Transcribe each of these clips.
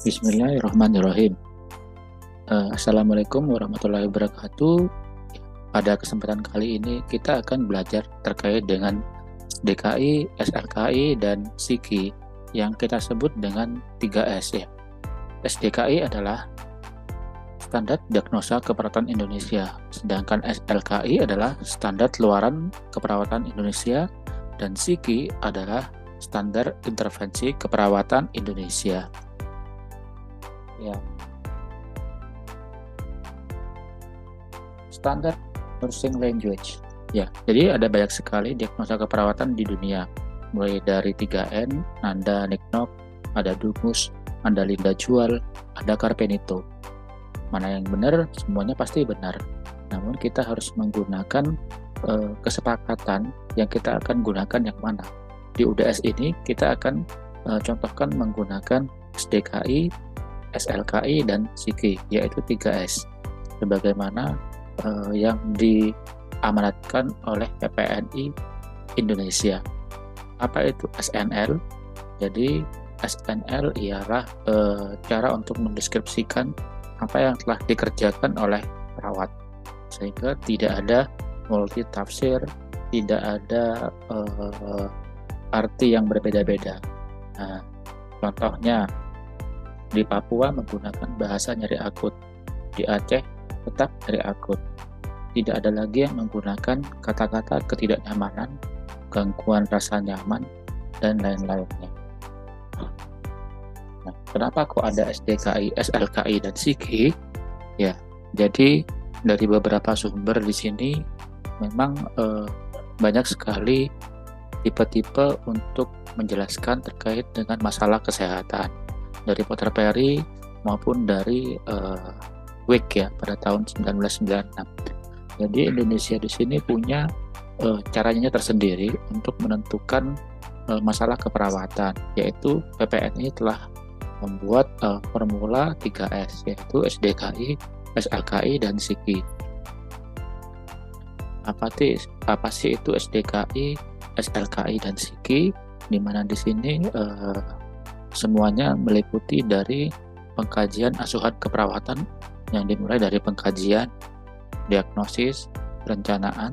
Bismillahirrahmanirrahim. Assalamualaikum warahmatullahi wabarakatuh. Pada kesempatan kali ini kita akan belajar terkait dengan SDKI, SLKI, dan SIKI yang kita sebut dengan 3S ya. SDKI adalah Standar Diagnosa Keperawatan Indonesia, sedangkan SLKI adalah Standar Luaran Keperawatan Indonesia, dan SIKI adalah Standar Intervensi Keperawatan Indonesia. Ya. Standar Nursing Language. Ya, jadi ada banyak sekali diagnosa keperawatan di dunia. Mulai dari 3N, Nanda Nicknock, ada Dumus, ada Linda Jual, ada Carpenito. Mana yang benar? Semuanya pasti benar. Namun kita harus menggunakan kesepakatan yang kita akan gunakan yang mana. Di UDS ini kita akan contohkan menggunakan SDKI, SLKI, dan SIKI, yaitu 3S. Sebagaimana yang diamanatkan oleh PPNI Indonesia. Apa itu SNL? Jadi SNL ialah cara untuk mendeskripsikan apa yang telah dikerjakan oleh perawat, sehingga tidak ada multi tafsir, tidak ada arti yang berbeda-beda. Nah, contohnya di Papua menggunakan bahasa nyeri akut, di Aceh tetap nyeri akut. Tidak ada lagi yang menggunakan kata-kata ketidaknyamanan, gangguan rasa nyaman, dan lain-lainnya. Nah, kenapa kok ada SDKI, SLKI, dan SIKI? Ya, jadi dari beberapa sumber di sini memang banyak sekali tipe-tipe untuk menjelaskan terkait dengan masalah kesehatan. Dari Potter Perry maupun dari Wick ya pada tahun 1996. Jadi Indonesia di sini punya caranya tersendiri untuk menentukan masalah keperawatan, yaitu PPNI telah membuat formula 3S, yaitu SDKI, SLKI, dan SIKI. Apa sih itu SDKI, SLKI, dan SIKI? Di mana di sini semuanya meliputi dari pengkajian asuhan keperawatan yang dimulai dari pengkajian, diagnosis, perencanaan,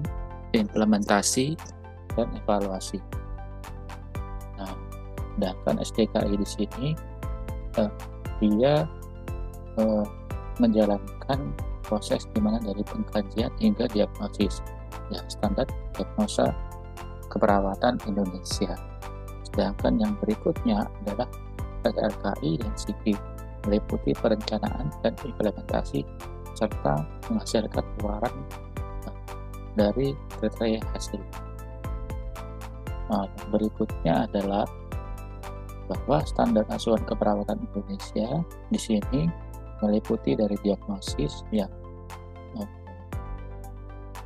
implementasi, dan evaluasi. Nah, sedangkan SDKI di sini dia menjalankan proses dimana dari pengkajian hingga diagnosis, ya, standar diagnosa keperawatan Indonesia. Sedangkan yang berikutnya adalah SLKI dan SIKI, meliputi perencanaan dan implementasi serta menghasilkan keluaran dari kriteria hasil. Nah, yang berikutnya adalah bahwa standar asuhan keperawatan Indonesia di sini meliputi dari diagnosis yang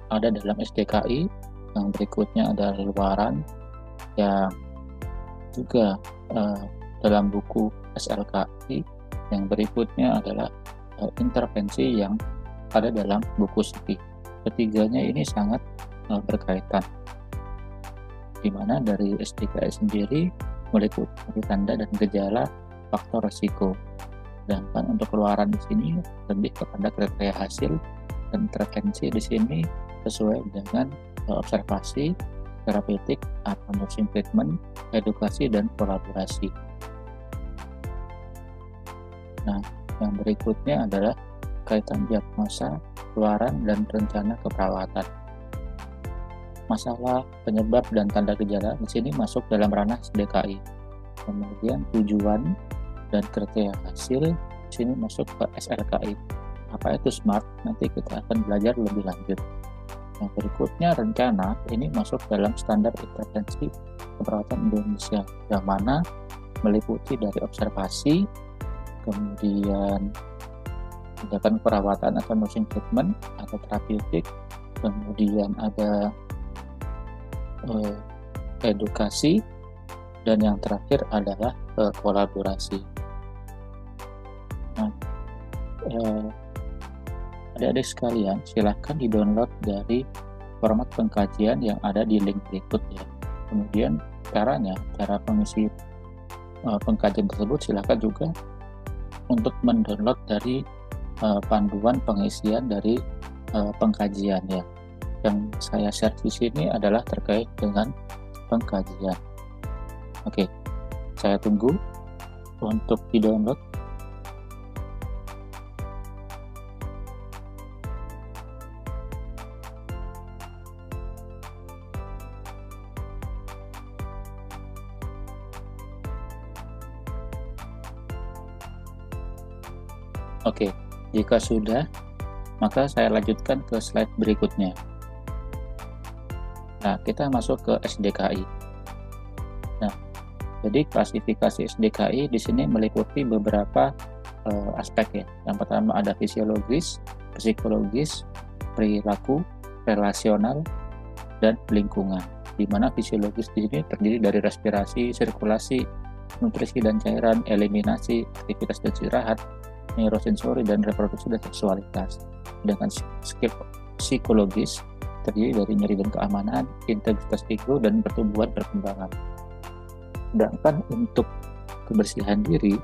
ada dalam SDKI, yang berikutnya adalah luaran yang juga dalam buku SLKI, yang berikutnya adalah intervensi yang ada dalam buku SIKI. Ketiganya ini sangat berkaitan, di mana dari SDKI sendiri meliputi tanda dan gejala faktor risiko. Sedangkan untuk keluaran di sini lebih kepada kriteria hasil, dan intervensi di sini sesuai dengan observasi, terapeutik atau nursing treatment, edukasi, dan kolaborasi. Nah, yang berikutnya adalah kaitan diagnosa, keluaran, dan rencana keperawatan. Masalah penyebab dan tanda gejala di sini masuk dalam ranah SDKI. Kemudian tujuan dan kriteria hasil di sini masuk ke SLKI. Apa itu SMART? Nanti kita akan belajar lebih lanjut. Yang berikutnya rencana, ini masuk dalam standar intervensi keperawatan Indonesia, yang mana meliputi dari observasi, kemudian tindakan perawatan atau nursing treatment atau terapeutik, kemudian ada edukasi, dan yang terakhir adalah kolaborasi. Nah, adik-adik sekalian, silahkan di-download dari format pengkajian yang ada di link berikut ya. Kemudian cara pengisi pengkajian tersebut silahkan juga untuk mendownload dari panduan pengisian dari pengkajian ya. Yang saya share di sini adalah terkait dengan pengkajian. Oke, saya tunggu untuk di-download. Oke, jika sudah, maka saya lanjutkan ke slide berikutnya. Nah, kita masuk ke SDKI. Nah, jadi klasifikasi SDKI di sini meliputi beberapa aspek ya. Yang pertama ada fisiologis, psikologis, perilaku, relasional, dan lingkungan. Di mana fisiologis di sini terdiri dari respirasi, sirkulasi, nutrisi dan cairan, eliminasi, aktivitas dan istirahat, neurosensori dan reproduksi dan seksualitas. Sedangkan psikologis terdiri dari nyeri dan keamanan, integritas ego, dan pertumbuhan perkembangan. Sedangkan untuk kebersihan diri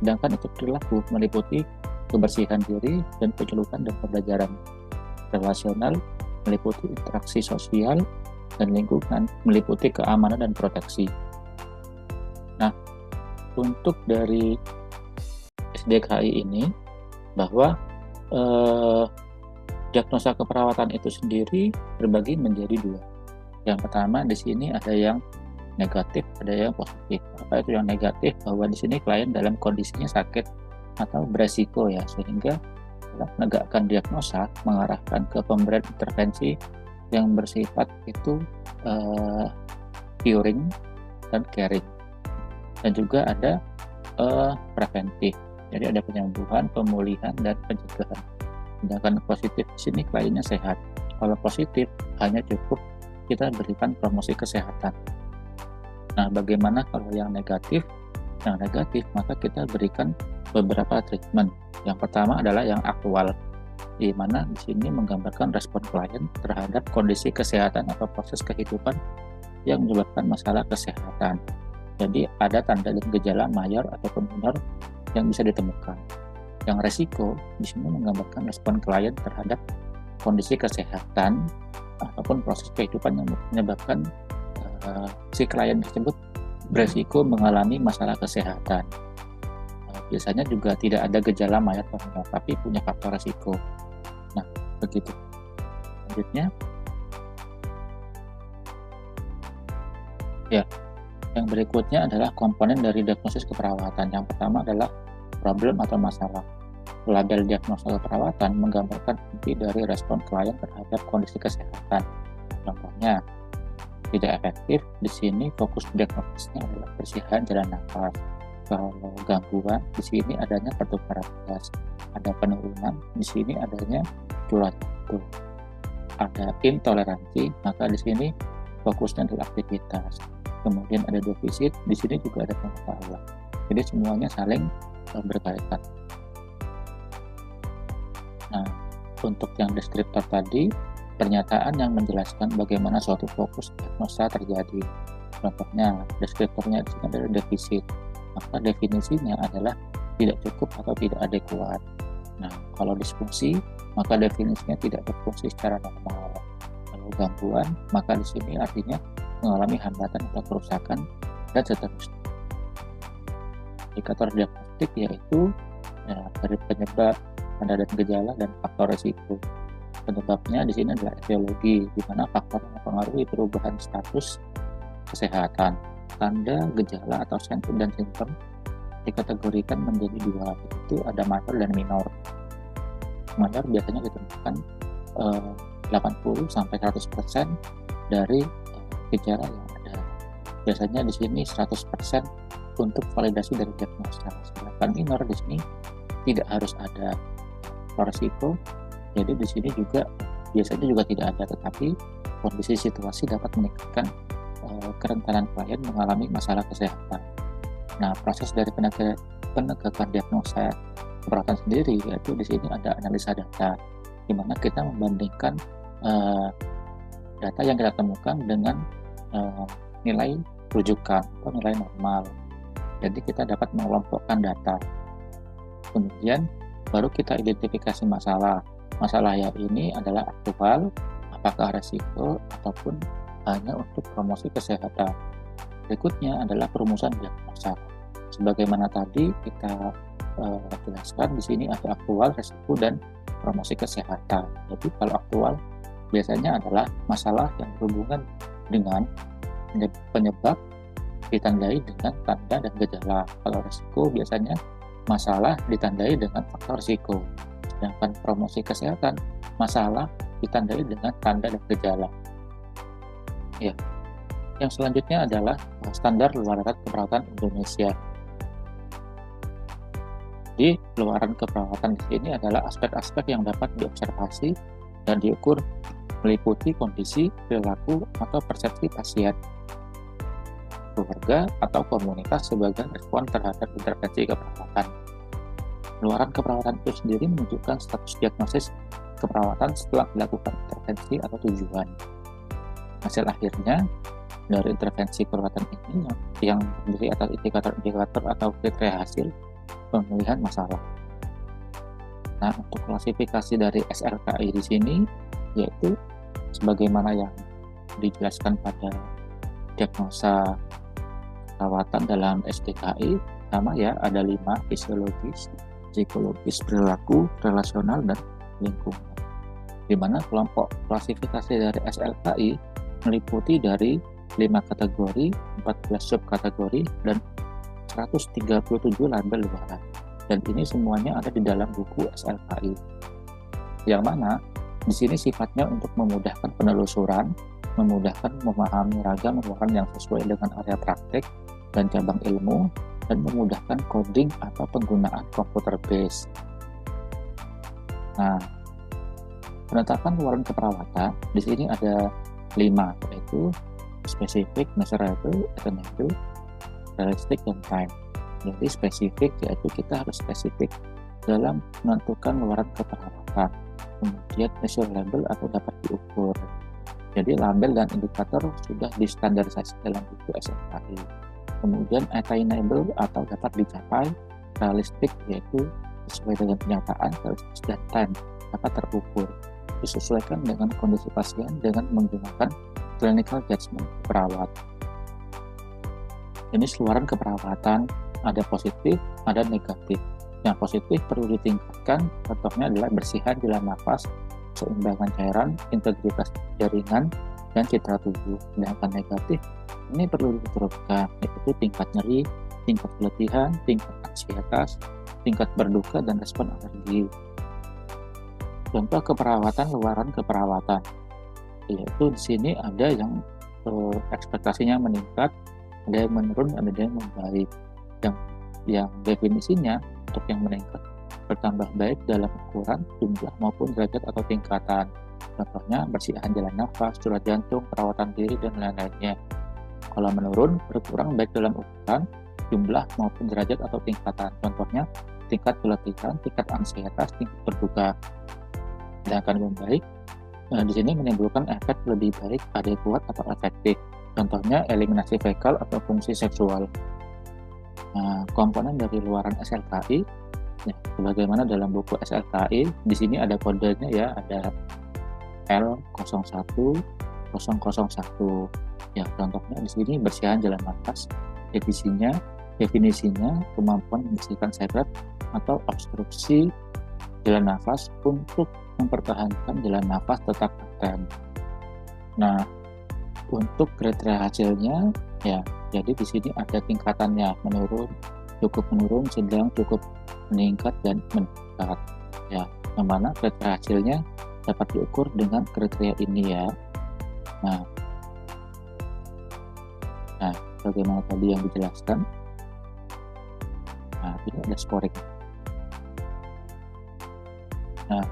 sedangkan untuk perilaku meliputi kebersihan diri dan pencelupan dan pembelajaran. Relasional meliputi interaksi sosial, dan lingkungan meliputi keamanan dan proteksi. Nah, untuk dari SDKI ini bahwa diagnosa keperawatan itu sendiri terbagi menjadi dua. Yang pertama di sini ada yang negatif, ada yang positif. Apa itu yang negatif? Bahwa di sini klien dalam kondisinya sakit atau beresiko ya, sehingga dalam menegakkan diagnosa mengarahkan ke pemberian intervensi yang bersifat itu curing dan caring. Dan juga ada preventif. Jadi ada penyembuhan, pemulihan, dan pencegahan. Sedangkan positif di sini kliennya sehat. Kalau positif hanya cukup kita berikan promosi kesehatan. Nah, bagaimana kalau yang negatif? Yang negatif maka kita berikan beberapa treatment. Yang pertama adalah yang aktual, di mana di sini menggambarkan respon klien terhadap kondisi kesehatan atau proses kehidupan yang menyebabkan masalah kesehatan. Jadi ada tanda dan gejala mayor ataupun minor yang bisa ditemukan. Yang resiko di sini menggambarkan respon klien terhadap kondisi kesehatan ataupun proses kehidupan yang menyebabkan si klien tersebut beresiko mengalami masalah kesehatan. Biasanya juga tidak ada gejala mayor atau minor, tapi punya faktor resiko. Nah, begitu. Selanjutnya, ya, yang berikutnya adalah komponen dari diagnosis keperawatan. Yang pertama adalah problem atau masalah. Label diagnosa keperawatan menggambarkan inti dari respon klien terhadap kondisi kesehatan. Contohnya, tidak efektif, di sini fokus diagnosisnya adalah persihan jalan nafas. Kalau gangguan, di sini adanya pertukaran gas. Ada penurunan, di sini adanya curah jantung. Ada intoleransi, maka di sini fokusnya adalah aktivitas. Kemudian ada defisit, di sini juga ada pengetahuan. Jadi semuanya saling berkaitan. Nah, untuk yang deskriptor tadi, pernyataan yang menjelaskan bagaimana suatu fokus diagnosa terjadi. Contohnya, deskriptornya di sini adalah defisit. Maka definisinya adalah tidak cukup atau tidak adekuat. Nah, kalau disfungsi, maka definisinya tidak berfungsi secara normal. Kalau gangguan, maka di sini artinya mengalami hambatan atau kerusakan, dan seterusnya. Indikator diagnostik yaitu dari penyebab, tanda dan gejala, dan faktor risiko. Penyebabnya di sini adalah etiologi, di mana faktor yang mempengaruhi perubahan status kesehatan. Tanda, gejala, atau simptom dan simptom dikategorikan menjadi dua, yaitu ada major dan minor. Major biasanya ditemukan 80-100% dari gejala yang ada. Biasanya di sini 100% untuk validasi dari diagnosa. Sedangkan minor di sini tidak harus ada resiko. Jadi di sini juga biasanya juga tidak ada, tetapi kondisi situasi dapat meningkatkan kerentanan klien mengalami masalah kesehatan. Nah, proses dari penegakan diagnosa keperawatan sendiri yaitu di sini ada analisa data, di mana kita membandingkan data yang kita temukan dengan nilai rujukan atau nilai normal. Jadi kita dapat mengelompokkan data. Kemudian baru kita identifikasi masalah. Masalah yang ini adalah aktual, apakah resiko, ataupun hanya untuk promosi kesehatan. Berikutnya adalah perumusan diagnosa. Sebagaimana tadi kita jelaskan, di sini ada aktual, resiko, dan promosi kesehatan. Jadi kalau aktual biasanya adalah masalah yang berhubungan dengan penyebab ditandai dengan tanda dan gejala. Kalau resiko biasanya masalah ditandai dengan faktor risiko. Sedangkan promosi kesehatan, masalah ditandai dengan tanda dan gejala. Ya. Yang selanjutnya adalah standar luaran keperawatan Indonesia. Di luaran keperawatan di sini adalah aspek-aspek yang dapat diobservasi dan diukur meliputi kondisi, perilaku, atau persepsi pasien, keluarga, atau komunitas sebagai respon terhadap intervensi keperawatan. Luaran keperawatan itu sendiri menunjukkan status diagnosis keperawatan setelah dilakukan intervensi atau tujuan. Hasil akhirnya dari intervensi keperawatan ini yang terdiri atas indikator-indikator atau kriteria hasil pemulihan masalah. Nah, untuk klasifikasi dari SLKI di sini yaitu sebagaimana yang dijelaskan pada diagnosa keperawatan dalam SDKI, sama ya, ada 5: fisiologis, psikologis, perilaku, relasional, dan lingkungan. Di mana kelompok klasifikasi dari SLKI meliputi dari 5 kategori, 14 subkategori, dan 137 label luaran. Dan ini semuanya ada di dalam buku SLKI. Yang mana di sini sifatnya untuk memudahkan penelusuran, memudahkan memahami ragam luaran yang sesuai dengan area praktek dan cabang ilmu, dan memudahkan coding atau penggunaan komputer base. Nah, penetapan luaran keperawatan di sini ada 5, yaitu spesifik, measurable, attainable, realistic, dan time. Jadi spesifik yaitu kita harus spesifik dalam menentukan luaran keperawatan. Kemudian measurable atau dapat diukur. Jadi label dan indikator sudah distandarisasi dalam buku SLKI. Kemudian attainable atau dapat dicapai, realistic yaitu sesuai dengan kenyataan, realistic, dan time dapat terukur. Disesuaikan dengan kondisi pasien dengan menggunakan clinical judgment perawat. Jenis luaran keperawatan ada positif, ada negatif. Yang positif perlu ditingkatkan, contohnya adalah bersihan jalan nafas, keseimbangan cairan, integritas jaringan, dan citra tubuh. Sedangkan negatif ini perlu diturunkan, yaitu tingkat nyeri, tingkat keletihan, tingkat ansietas, tingkat berduka, dan respon alergi. Contoh keperawatan luaran keperawatan, yaitu di sini ada yang ekspektasinya meningkat, ada yang menurun, ada yang membaik. Yang definisinya untuk yang meningkat bertambah baik dalam ukuran, jumlah, maupun derajat atau tingkatan. Contohnya bersihan jalan nafas, surat jantung, perawatan diri, dan lain-lainnya. Kalau menurun, berkurang baik dalam ukuran, jumlah, maupun derajat atau tingkatan. Contohnya tingkat keletihan, tingkat ansietas, tingkat berduka. Sedangkan membaik di sini menimbulkan efek lebih baik, adekuat, atau efektif. Contohnya eliminasi fekal atau fungsi seksual. Nah, komponen dari luaran SLKI, ya, sebagaimana dalam buku SLKI, di sini ada kodenya ya, ada L01, 001. Ya, contohnya di sini bersihan jalan nafas, definisinya kemampuan membersihkan secret atau obstruksi jalan nafas untuk mempertahankan jalan nafas tetap paten. Nah, untuk kriteria hasilnya ya, jadi di sini ada tingkatannya, menurun, cukup menurun, sedang, cukup meningkat, dan meningkat. Ya, yang mana kriteria hasilnya dapat diukur dengan kriteria ini ya. Nah, bagaimana tadi yang dijelaskan. Nah, ini ada scoring. Nah,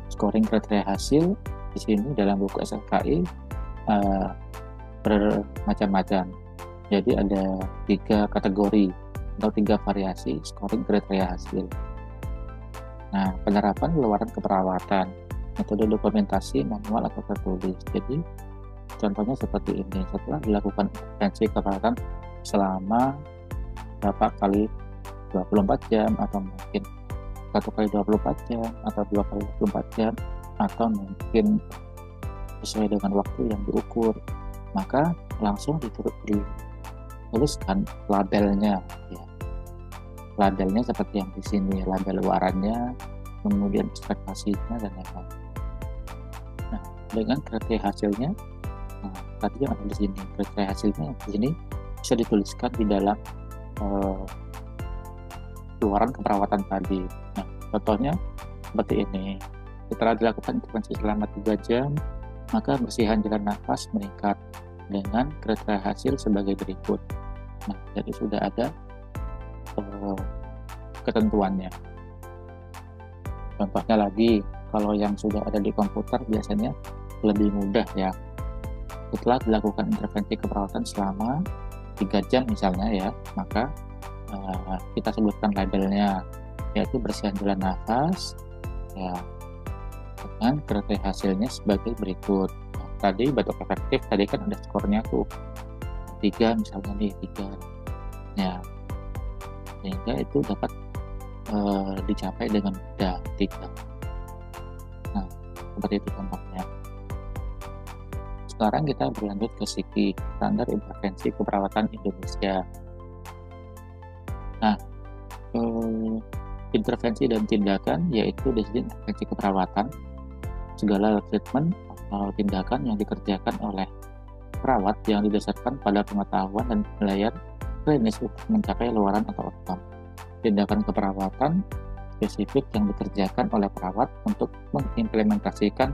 scoring kriteria hasil di sini dalam buku SLKI bermacam-macam. Jadi ada 3 kategori atau 3 variasi scoring kriteria hasil. Nah, penerapan luaran keperawatan, metode dokumentasi manual atau tertulis. Jadi contohnya seperti ini, setelah dilakukan intervensi keperawatan selama berapa kali 24 jam, atau mungkin 1 kali 24 jam, atau 2 kali 24 jam, atau mungkin sesuai dengan waktu yang diukur, maka langsung dituliskan labelnya ya. Labelnya seperti yang di sini, label luarannya, kemudian ekspektasinya dan lain-lain. Nah, dengan kriteria hasilnya, tadi yang ada di sini, kriteria hasilnya di sini bisa dituliskan di dalam luaran keperawatan tadi. Nah, contohnya seperti ini. Setelah dilakukan intervensi selama 3 jam, maka bersihan jalan nafas meningkat dengan kriteria hasil sebagai berikut. Nah, jadi sudah ada ketentuannya. Contohnya lagi, kalau yang sudah ada di komputer biasanya lebih mudah ya. Setelah dilakukan intervensi keperawatan selama 3 jam misalnya ya, maka kita sebutkan labelnya, yaitu bersihan jalan nafas ya, dengan kriteria hasilnya sebagai berikut. Nah, tadi batuk efektif tadi kan ada skornya tuh 3 misalnya nih, 3 ya, sehingga itu dapat dicapai dengan mudah 3. Nah, seperti itu contohnya. Sekarang kita berlanjut ke SIKI, Standar Intervensi Keperawatan Indonesia. Nah, intervensi dan tindakan yaitu di sini intervensi keperawatan, segala treatment atau tindakan yang dikerjakan oleh perawat yang didasarkan pada pengetahuan dan penilaian klinis untuk mencapai luaran atau outcome. Tindakan keperawatan spesifik yang dikerjakan oleh perawat untuk mengimplementasikan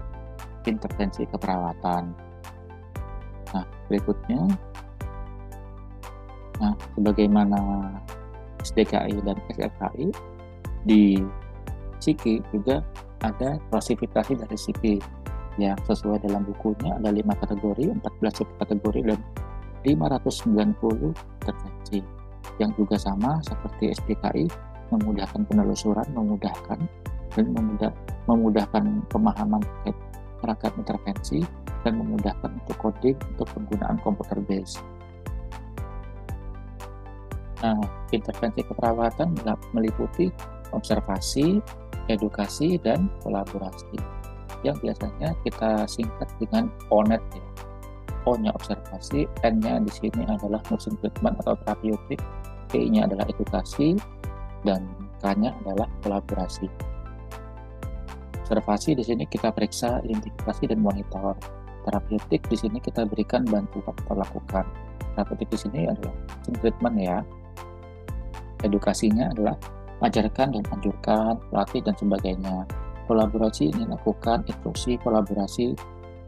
intervensi keperawatan. Nah, berikutnya, sebagaimana SDKI dan SFKI, di SIKI juga ada klasifikasi dari SIKI yang sesuai dalam bukunya, ada 5 kategori, 14 subkategori, dan 590 intervensi, yang juga sama seperti SDKI, memudahkan penelusuran, memudahkan pemahaman terkait rangkaian intervensi, dan memudahkan untuk coding untuk penggunaan komputer base. Nah, intervensi keperawatan meliputi observasi, edukasi, dan kolaborasi, yang biasanya kita singkat dengan ONET ya. O-nya observasi, N-nya di sini adalah nursing treatment atau terapeutik, P-nya adalah edukasi, dan K-nya adalah kolaborasi. Observasi di sini kita periksa, identifikasi, dan monitor. Terapeutik di sini kita berikan bantuan atau lakukan. Terapeutik di sini adalah nursing treatment ya. Edukasinya adalah ajarkan dan anjurkan, latih dan sebagainya. Kolaborasi ini lakukan instruksi, kolaborasi,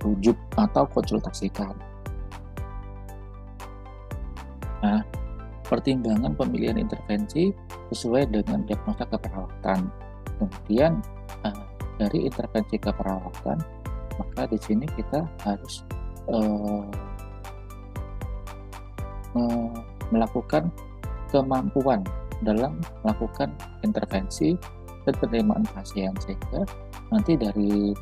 rujuk atau konsultasikan. Nah, pertimbangan pemilihan intervensi sesuai dengan diagnosa keperawatan. Kemudian dari intervensi keperawatan, maka di sini kita harus melakukan kemampuan dalam melakukan intervensi dan penerimaan pasien, sehingga nanti dari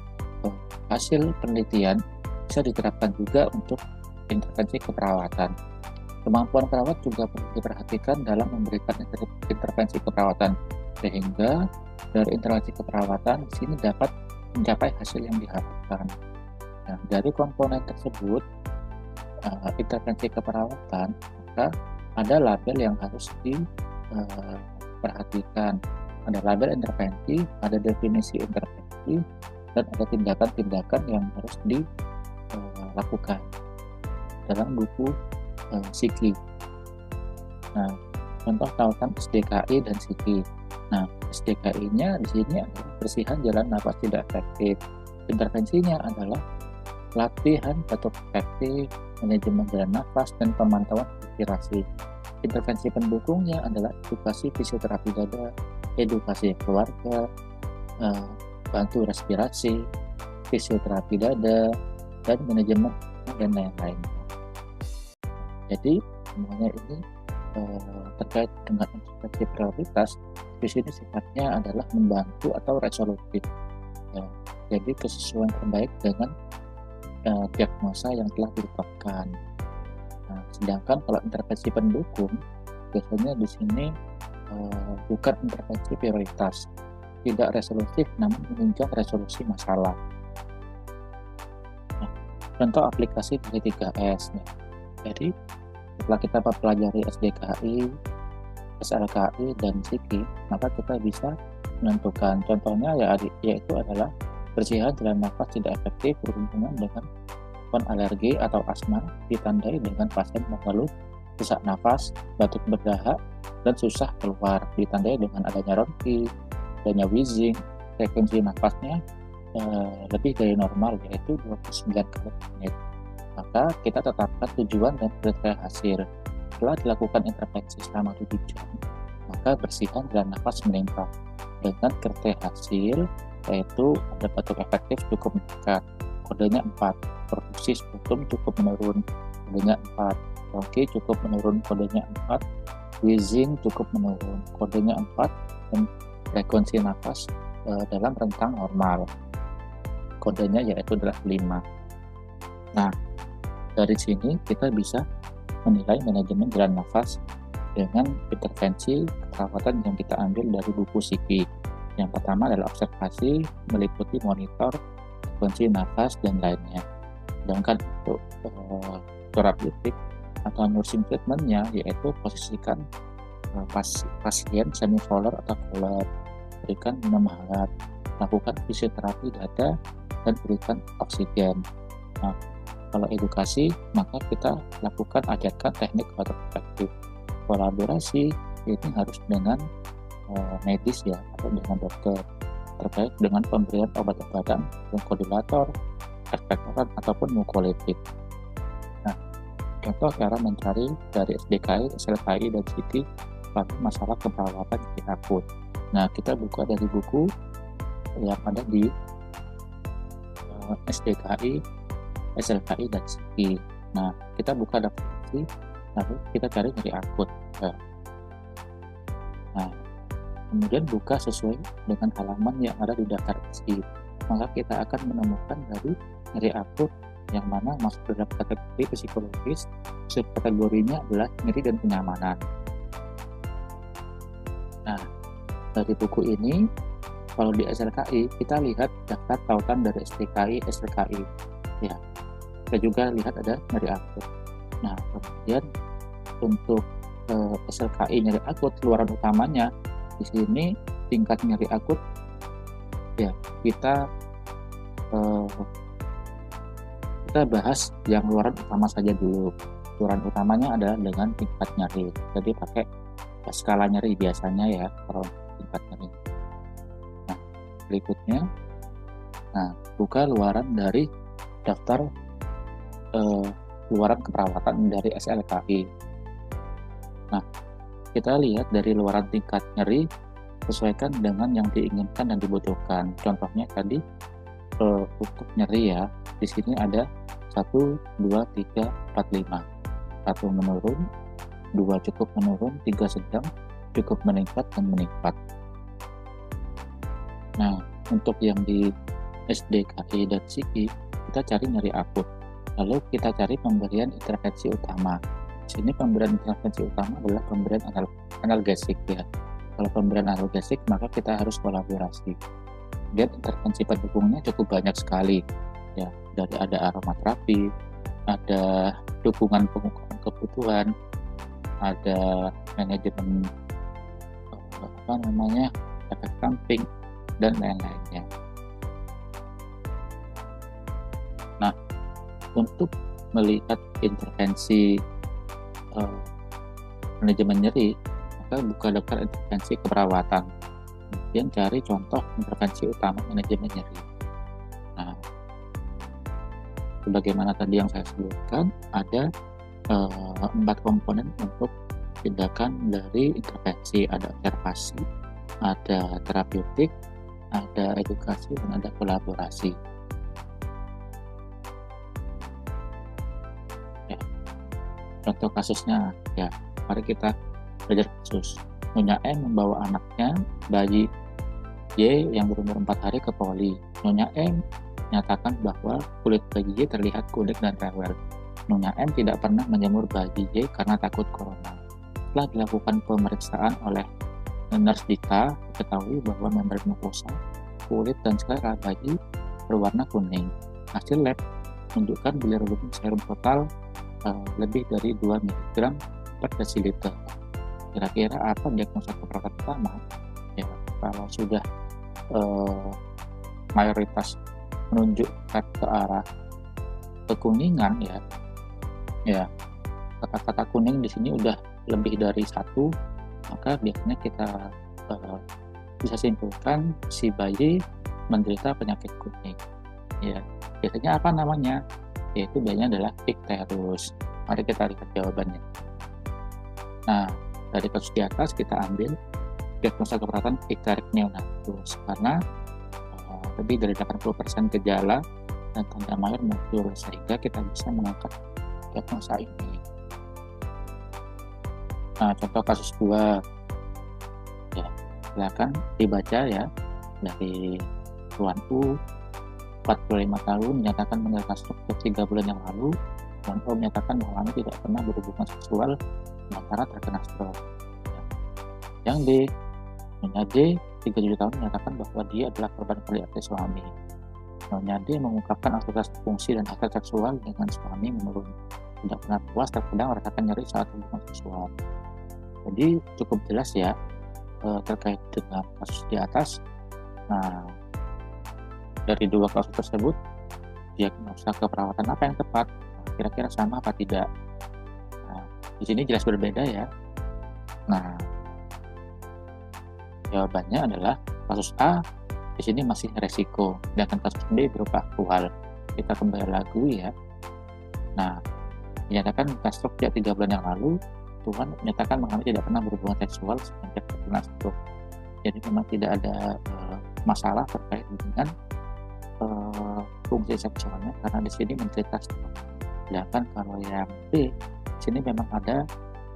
hasil penelitian bisa diterapkan juga untuk intervensi keperawatan. Kemampuan perawat juga perlu diperhatikan dalam memberikan intervensi keperawatan, sehingga dari intervensi keperawatan di sini dapat mencapai hasil yang diharapkan. Nah, dari komponen tersebut, intervensi keperawatan, maka ada label yang harus diperhatikan. Ada label intervensi, ada definisi intervensi, dan ada tindakan-tindakan yang harus dilakukan dalam buku SIKI. Nah, contoh tautan SDKI dan SIKI. Nah, SDKI-nya di sini adalah bersihan jalan napas tidak efektif. Intervensinya adalah latihan batuk efektif, manajemen jalan nafas, dan pemantauan respirasi. Intervensi pendukungnya adalah edukasi fisioterapi dada, edukasi keluarga, bantu respirasi, fisioterapi dada, dan manajemen dan lain-lain. Jadi semuanya ini terkait dengan intervensi prioritas di sini sifatnya adalah membantu atau resolutif. Ya, jadi kesesuaian terbaik dengan diagnosa yang telah ditetapkan. Nah, sedangkan kalau intervensi pendukung biasanya di sini bukan intervensi prioritas, tidak resolutif namun menunjang resolusi masalah. Nah, contoh aplikasi dari 3S nih. Jadi setelah kita pelajari SDKI, SLKI, dan SIKI, maka kita bisa menentukan contohnya yaitu adalah bersihan jalan nafas tidak efektif berhubungan dengan alergi atau asma ditandai dengan pasien mengeluh sesak nafas, batuk berdahak, dan susah keluar, ditandai dengan adanya ronki, adanya wheezing, frekuensi nafasnya lebih dari normal yaitu 29 kali per menit. Maka kita tetapkan tujuan dan kriteria hasil. Setelah dilakukan intervensi selama 7 jam, maka bersihan jalan nafas meningkat dengan kriteria hasil yaitu ada batuk efektif cukup meningkat, kodenya 4, produksi sputum cukup menurun, kodenya 4, ronki cukup menurun, kodenya 4, wheezing cukup menurun, kodenya 4, dan frekuensi nafas dalam rentang normal, kodenya yaitu adalah 5. Nah, dari sini kita bisa menilai manajemen jalan nafas dengan intervensi perawatan yang kita ambil dari buku SIKI. Yang pertama adalah observasi, meliputi monitor, frekuensi nafas, dan lainnya. Sedangkan untuk terapeutik atau nursing treatment-nya yaitu posisikan pasien semi-polar atau polar, berikan minum hangat, lakukan fisioterapi dada, dan berikan oksigen. Nah, kalau edukasi, maka kita lakukan ajarkan teknik otot efektif. Kolaborasi ini harus dengan medis ya, atau dengan dokter terkait dengan pemberian obat-obatan, bronchodilator, ekspektoran ataupun mukolytik. Nah, contoh cara mencari dari SDKI, SLKI, dan SIKI pada masalah keperawatan nyeri akut. Nah, kita buka dari buku yang ada di SDKI, SLKI, dan SIKI. Nah, kita buka definisi, lalu kita cari nyeri akut. Nah, kemudian buka sesuai dengan halaman yang ada di daftar isi. Maka kita akan menemukan dari nyeri akut yang mana masuk dalam kategori psikologis, subkategorinya adalah nyeri dan kenyamanan. Nah, dari buku ini, kalau di SLKI, kita lihat daftar tautan dari SDKI, SLKI. Ya, kita juga lihat ada nyeri akut. Nah, kemudian untuk SLKI nyeri akut, keluaran utamanya di sini tingkat nyeri akut ya kita bahas yang keluaran utama saja dulu. Keluaran utamanya adalah dengan tingkat nyeri, jadi pakai skala nyeri biasanya ya kalau tingkat nyeri. Nah, berikutnya, buka luaran dari daftar luaran keperawatan dari SLKI. Nah, kita lihat dari luaran tingkat nyeri sesuaikan dengan yang diinginkan dan dibutuhkan. Contohnya tadi untuk nyeri ya, di sini ada 1, 2, 3, 4, 5. 1 menurun, 2 cukup menurun, 3 sedang, cukup meningkat, dan meningkat. Nah, untuk yang di SDKI dan SIKI, kita cari nyeri akut. Lalu kita cari pemberian intervensi utama. Di sini pemberian intervensi utama adalah pemberian analgesik ya. Kalau pemberian analgesik maka kita harus kolaborasi. Dan intervensi pendukungnya cukup banyak sekali ya. Dari ada aromaterapi, ada dukungan pengukuran kebutuhan, ada manajemen efek samping, dan lain-lainnya. Nah, untuk melihat intervensi manajemen nyeri, maka buka daftar intervensi keperawatan, kemudian cari contoh intervensi utama manajemen nyeri. Nah, sebagaimana tadi yang saya sebutkan, ada 4 komponen untuk tindakan dari intervensi. Ada observasi, ada terapeutik, ada edukasi, dan ada kolaborasi. Ya. Contoh kasusnya ya, mari kita belajar kasus. Nyonya M membawa anaknya bayi Y yang berumur 4 hari ke poli. Nyonya M menyatakan bahwa kulit bayi Y terlihat kuning dan rewel. Nyonya M tidak pernah menjemur bayi Y karena takut corona. setelah dilakukan pemeriksaan oleh nurse Dika, diketahui bahwa membran mukosa, kulit, dan selera bayi berwarna kuning. Hasil lab menunjukkan bilirubin serum total lebih dari 2 mg per desiliter. Kira-kira apa diagnosa keperawatan pertama? Ya, kalau sudah mayoritas menunjukkan ke arah kekuningan, ya kata-kata kuning di sini udah lebih dari 1, maka biasanya kita bisa simpulkan si bayi menderita penyakit kuning. Ya, biasanya apa namanya? Yaitu biasanya adalah Picterus. Mari kita lihat jawabannya. Nah, dari kasus di atas kita ambil diagnosa keperawatan Picteric neonatus karena lebih dari 80% gejala dan tanda mayor muncul, sehingga kita bisa mengangkat diagnosa ini. Nah, contoh kasus 2, ya, silakan dibaca ya. Dari Tuan U, 45 tahun, menyatakan menderita stroke 3 bulan yang lalu. Tuan O menyatakan mengalami tidak pernah berhubungan seksual sementara terkena stroke. Yang B, Nyonya D, 37 tahun, menyatakan bahwa dia adalah korban KDRT suami. Nyonya D mengungkapkan aktivitas fungsi dan hasrat seksual dengan suami menurun. Tidak pernah puas, terkadang merasakan nyeri saat hubungan seksual. Jadi cukup jelas ya terkait dengan kasus di atas. Nah, dari 2 kasus tersebut, diagnosa keperawatan apa yang tepat? Nah, kira-kira sama apa tidak? Nah, di sini jelas berbeda ya. Nah, jawabannya adalah kasus A di sini masih resiko, sedangkan kasus B berupa aktual. Kita kembali lagi ya. Nah, dinyatakan stroke sejak 3 bulan yang lalu. Tuhan menyatakan mengalami tidak pernah berhubungan seksual semenjak terkena stroke. Jadi memang tidak ada masalah terkait dengan fungsi seksualnya karena di sini menderita stroke. Sedangkan kalau yang B, di sini memang ada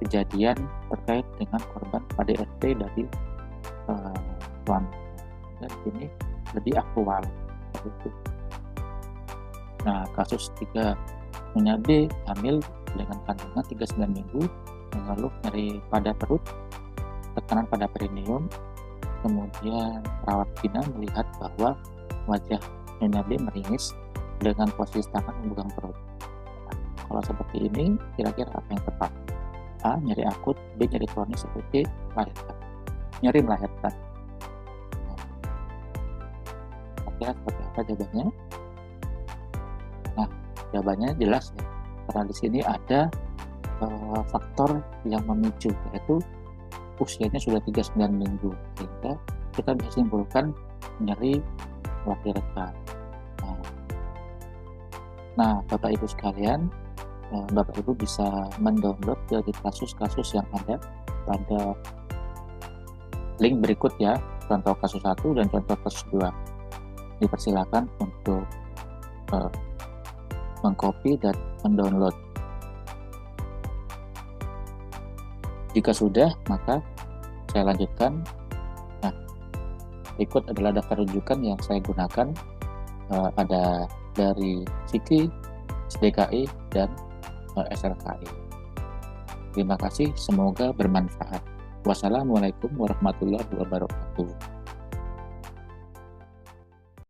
kejadian terkait dengan korban KDRT dari Tuan. Dan ini lebih aktual. Nah, kasus 3, Nyonya B hamil dengan kandungan 39 minggu, mengeluh nyeri pada perut, tekanan pada perineum. Kemudian perawat Vina melihat bahwa wajah Nyonya B meringis dengan posisi tangan memegang perut. Nah, kalau seperti ini, kira-kira apa yang tepat? A, nyeri akut, B, nyeri kronis, seperti melahirkan. Nyeri melahirkan. Kira-kira seperti apa jawabannya? Nah, jawabannya jelas ya, karena di sini ada faktor yang memicu, yaitu usianya sudah 39 minggu, sehingga kita bisa simpulkan nyeri melahirkan. Nah, Bapak Ibu sekalian, Bapak Ibu bisa mendownload dari kasus-kasus yang ada pada link berikut ya, contoh kasus 1 dan contoh kasus 2. Dipersilakan untuk mengcopy dan mendownload. Jika sudah, maka saya lanjutkan. Nah, berikut adalah daftar rujukan yang saya gunakan. Ada dari SIKI, SDKI, dan SLKI. Terima kasih, semoga bermanfaat. Wassalamualaikum warahmatullahi wabarakatuh.